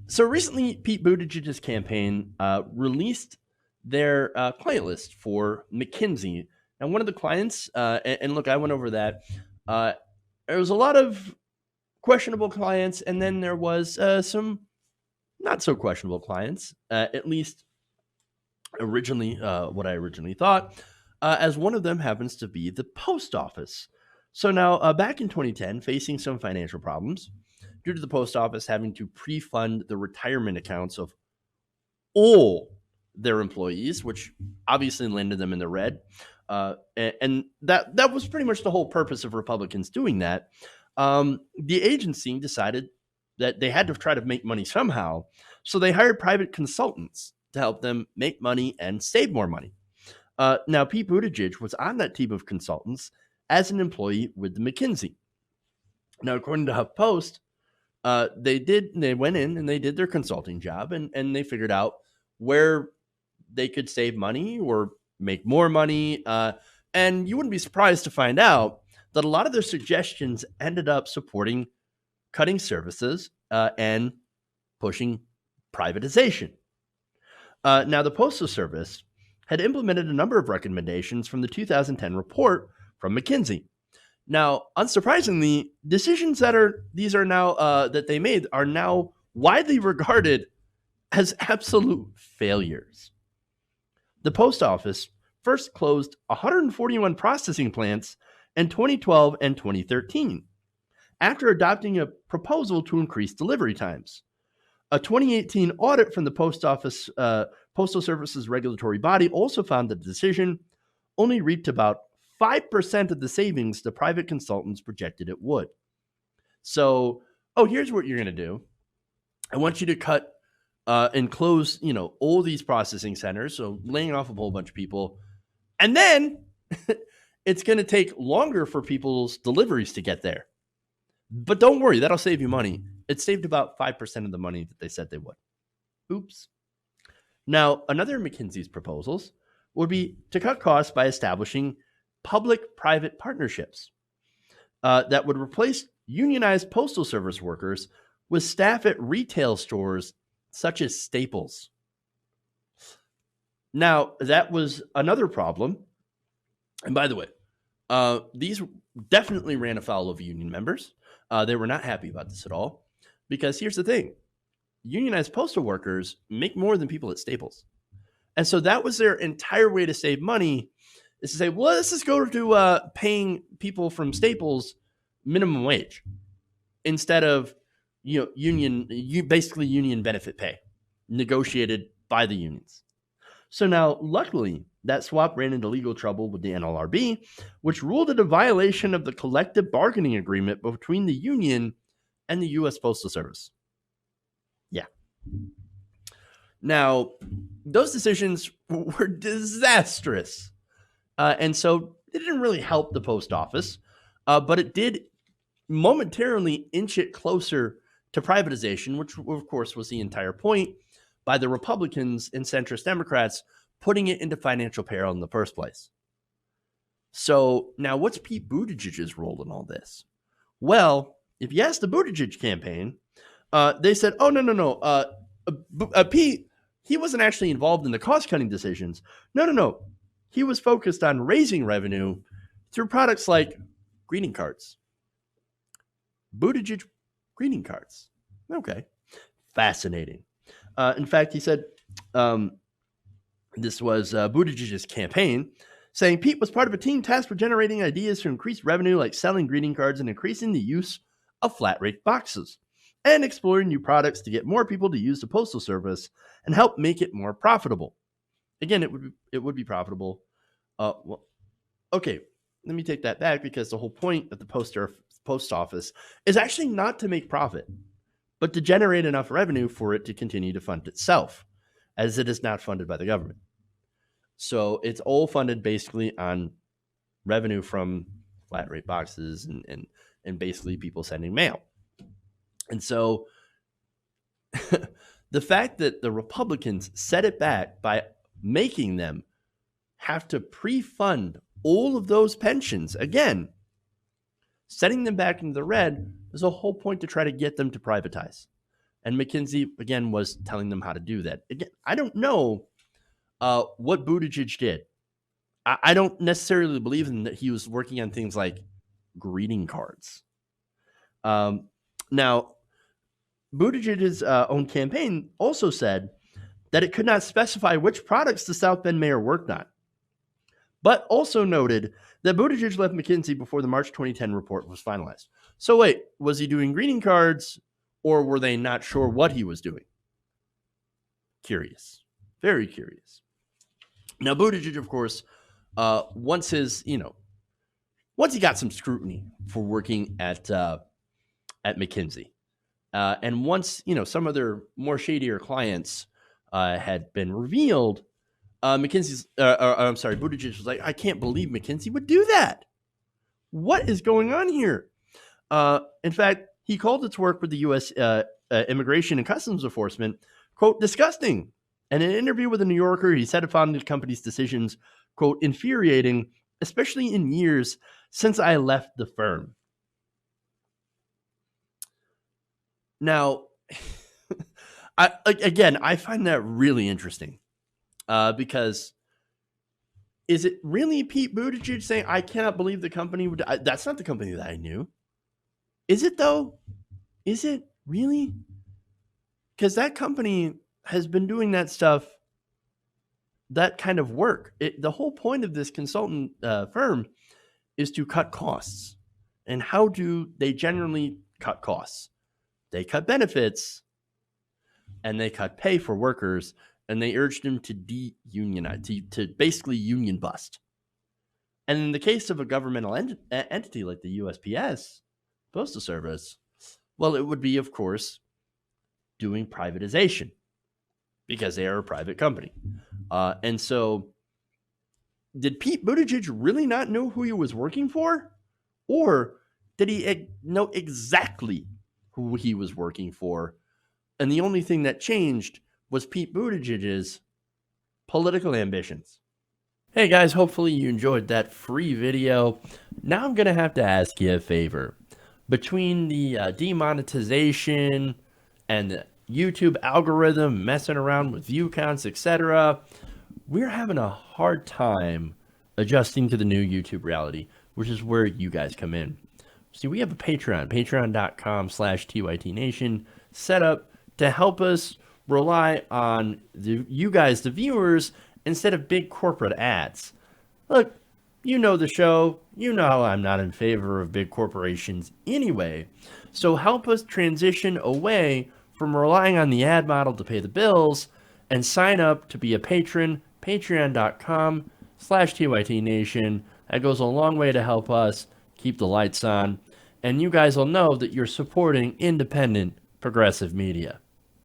So recently, Pete Buttigieg's campaign released their client list for McKinsey. And one of the clients, and look, I went over that. Uh, there was a lot of questionable clients, and then there was some not so questionable clients, at least originally, what I originally thought, as one of them happens to be the post office. So now, back in 2010, facing some financial problems due to the post office having to pre fund the retirement accounts of all their employees, which obviously landed them in the red. And that was pretty much the whole purpose of Republicans doing that. The agency decided that they had to try to make money somehow, so they hired private consultants to help them make money and save more money. Now, Pete Buttigieg was on that team of consultants as an employee with the McKinsey. Now, according to HuffPost, they went in and they did their consulting job, and they figured out where they could save money or make more money. And you wouldn't be surprised to find out that a lot of their suggestions ended up supporting cutting services and pushing privatization. Now, the Postal Service had implemented a number of recommendations from the 2010 report from McKinsey. Now, unsurprisingly, decisions that they made are now widely regarded as absolute failures. The post office first closed 141 processing plants in 2012 and 2013 after adopting a proposal to increase delivery times. A 2018 audit from the Postal Service's regulatory body also found that the decision only reaped about 5% of the savings the private consultants projected it would. So, here's what you're going to do. I want you to cut and close, all these processing centers, so laying off a whole bunch of people. And then it's going to take longer for people's deliveries to get there. But don't worry, that'll save you money. It saved about 5% of the money that they said they would. Oops. Now, another of McKinsey's proposals would be to cut costs by establishing public-private partnerships that would replace unionized postal service workers with staff at retail stores such as Staples. Now, that was another problem. And by the way, these definitely ran afoul of union members. They were not happy about this at all, because here's the thing. Unionized postal workers make more than people at Staples. And so that was their entire way to save money, is to say, well, let's just go to paying people from Staples minimum wage instead of basically union benefit pay negotiated by the unions. So now, luckily, that swap ran into legal trouble with the NLRB, which ruled it a violation of the collective bargaining agreement between the union and the U.S. Postal Service. Yeah. Now, those decisions were disastrous. And so it didn't really help the post office, but it did momentarily inch it closer to privatization, which, of course, was the entire point by the Republicans and centrist Democrats putting it into financial peril in the first place. So now what's Pete Buttigieg's role in all this? Well, if you ask the Buttigieg campaign, they said, oh, no. Pete, he wasn't actually involved in the cost-cutting decisions. No. He was focused on raising revenue through products like greeting cards. Buttigieg greeting cards. Okay. Fascinating. In fact, he said this was Buttigieg's campaign, saying Pete was part of a team tasked with generating ideas to increase revenue, like selling greeting cards and increasing the use of flat rate boxes, and exploring new products to get more people to use the postal service and help make it more profitable. Again, it would be profitable. Okay, let me take that back, because the whole point of the post office is actually not to make profit, but to generate enough revenue for it to continue to fund itself, as it is not funded by the government. So it's all funded basically on revenue from flat rate boxes and basically people sending mail. And so the fact that the Republicans set it back by making them have to pre-fund all of those pensions, again, setting them back into the red, is a whole point to try to get them to privatize. And McKinsey, again, was telling them how to do that. Again, I don't know what Buttigieg did. I don't necessarily believe in that he was working on things like greeting cards. Now, Buttigieg's own campaign also said that it could not specify which products the South Bend mayor worked on, but also noted that Buttigieg left McKinsey before the March 2010 report was finalized. So wait, was he doing greeting cards, or were they not sure what he was doing? Curious. Very curious. Now, Buttigieg, of course, once he got some scrutiny for working at McKinsey, and once some of their more shadier clients had been revealed, Buttigieg was like, I can't believe McKinsey would do that. What is going on here? In fact, he called its work with the U.S. Immigration and Customs Enforcement, quote, disgusting. And in an interview with the New Yorker, he said it found the company's decisions, quote, infuriating, especially in years since I left the firm. Now, I find that really interesting because is it really Pete Buttigieg saying, I cannot believe the company would, that's not the company that I knew. Is it though? Is it really? Because that company has been doing that stuff, that kind of work. The whole point of this consultant firm is to cut costs. And how do they generally cut costs? They cut benefits and they cut pay for workers, and they urged them to de-unionize, to basically union bust. And in the case of a governmental entity like the USPS, Postal Service, well, it would be, of course, doing privatization because they are a private company. And so did Pete Buttigieg really not know who he was working for? Or did he know exactly who he was working for? And the only thing that changed was Pete Buttigieg's political ambitions. Hey guys, hopefully you enjoyed that free video. Now I'm going to have to ask you a favor. Between the demonetization and the YouTube algorithm messing around with view counts, etc., we're having a hard time adjusting to the new YouTube reality, which is where you guys come in. See, we have a Patreon, patreon.com/TYTNation, set up to help us rely on you guys, the viewers, instead of big corporate ads. Look, you know the show. You know I'm not in favor of big corporations anyway. So help us transition away from relying on the ad model to pay the bills and sign up to be a patron, patreon.com/TYTNation. That goes a long way to help us keep the lights on. And you guys will know that you're supporting independent, progressive media.